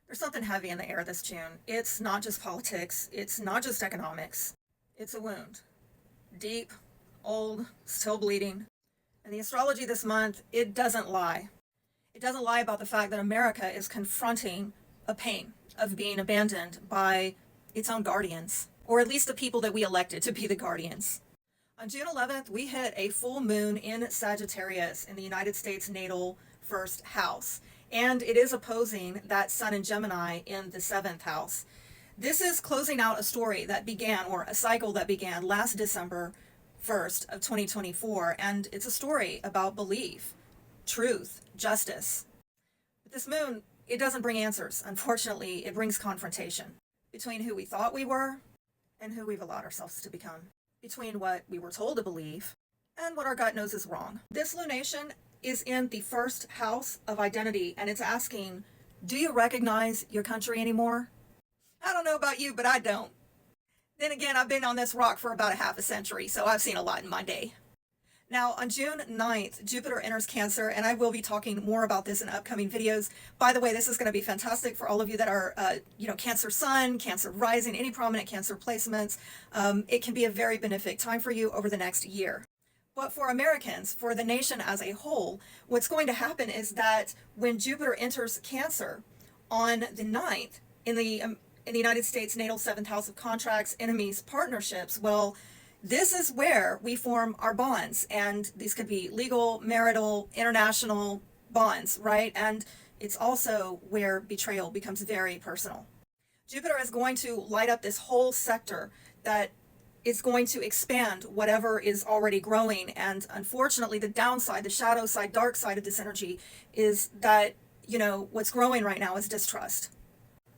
There's something heavy in the air this June. It's not just politics, it's not just economics. It's a wound. Deep, old, still bleeding. And the astrology this month, it doesn't lie. It doesn't lie about the fact that America is confronting a pain of being abandoned by its own guardians, or at least the people that we elected to be the guardians. On June 11th, we hit a full moon in Sagittarius in the United States natal first house. And it is opposing that Sun in Gemini in the 7th house. This is closing out a story that began, or a cycle that began last December 1st of 2024. And it's a story about belief, truth, justice. But this moon, it doesn't bring answers. Unfortunately, it brings confrontation between who we thought we were and who we've allowed ourselves to become, between what we were told to believe and what our gut knows is wrong. This lunation is in the first house of identity, and it's asking, do you recognize your country anymore? I don't know about you, but I don't. Then again, I've been on this rock for about a half a century, so I've seen a lot in my day. Now, on June 9th, Jupiter enters Cancer, and I will be talking more about this in upcoming videos. By the way, this is going to be fantastic for all of you that are, Cancer Sun, Cancer Rising, any prominent Cancer placements. It can be a very benefic time for you over the next year. But for Americans, for the nation as a whole, what's going to happen is that when Jupiter enters Cancer on the 9th, in the United States natal 7th house of contracts, enemies, partnerships, well, this is where we form our bonds. And these could be legal, marital, international bonds, right? And it's also where betrayal becomes very personal. Jupiter is going to light up this whole sector that is going to expand whatever is already growing. And unfortunately, the downside, the shadow side, dark side of this energy is that, what's growing right now is distrust.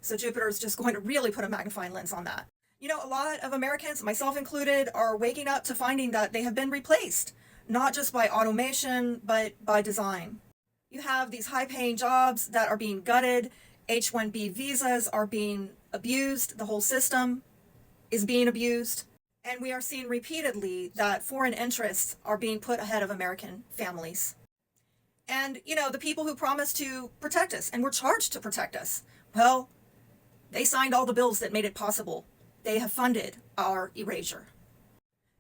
So Jupiter is just going to really put a magnifying lens on that. A lot of Americans, myself included, are waking up to finding that they have been replaced, not just by automation, but by design. You have these high-paying jobs that are being gutted. H-1B visas are being abused. The whole system is being abused. And we are seeing repeatedly that foreign interests are being put ahead of American families. And, the people who promised to protect us and were charged to protect us, well, they signed all the bills that made it possible. They have funded our erasure.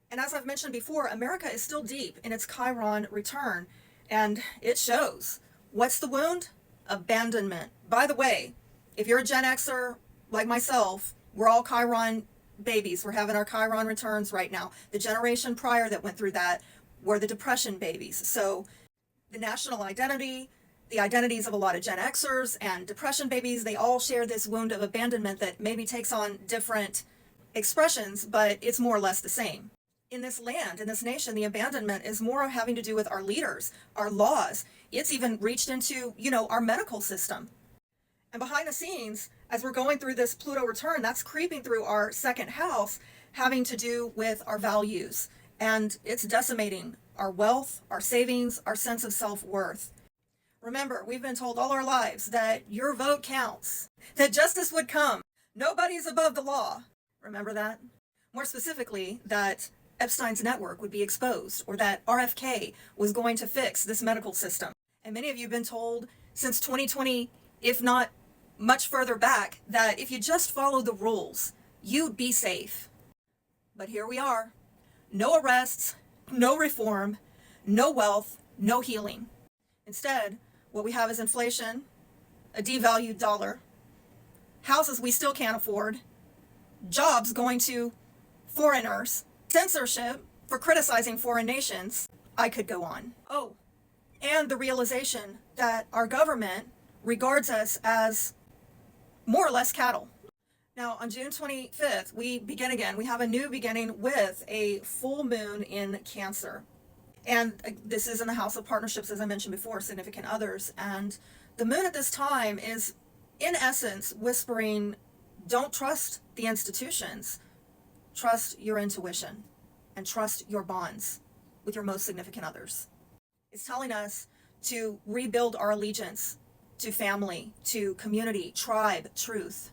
And as I've mentioned before, America is still deep in its Chiron return, and it shows. What's the wound? Abandonment. By the way, if you're a Gen Xer like myself, we're all Chiron babies. We're having our Chiron returns right now. The generation prior that went through that were the Depression babies. So the national identity, the identities of a lot of Gen Xers and Depression babies, they all share this wound of abandonment that maybe takes on different expressions, but it's more or less the same. In this land, in this nation, the abandonment is more having to do with our leaders, our laws. It's even reached into, our medical system. And behind the scenes, as we're going through this Pluto return, that's creeping through our second house, having to do with our values. And it's decimating our wealth, our savings, our sense of self-worth. Remember, we've been told all our lives that your vote counts, that justice would come. Nobody's above the law. Remember that? More specifically, that Epstein's network would be exposed, or that RFK was going to fix this medical system. And many of you have been told since 2020, if not much further back, that if you just follow the rules, you'd be safe. But here we are. No arrests, no reform, no wealth, no healing. Instead, what we have is inflation, a devalued dollar, houses we still can't afford, jobs going to foreigners, censorship for criticizing foreign nations. I could go on. Oh, and the realization that our government regards us as more or less cattle. Now, on June 25th, we begin again. We have a new beginning with a full moon in Cancer. And this is in the house of partnerships, as I mentioned before, significant others. And the moon at this time is, in essence, whispering, don't trust the institutions. Trust your intuition and trust your bonds with your most significant others. It's telling us to rebuild our allegiance to family, to community, tribe, truth.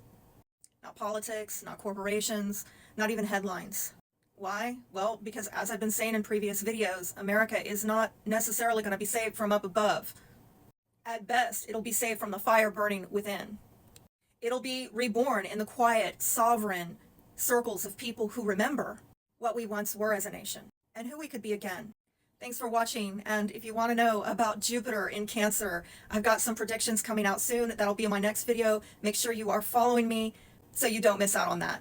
Not politics, not corporations, not even headlines. Why? Well, because as I've been saying in previous videos, America is not necessarily going to be saved from up above. At best, it'll be saved from the fire burning within. It'll be reborn in the quiet, sovereign circles of people who remember what we once were as a nation and who we could be again. Thanks for watching, and if you want to know about Jupiter in Cancer, I've got some predictions coming out soon. That'll be in my next video. Make sure you are following me so you don't miss out on that.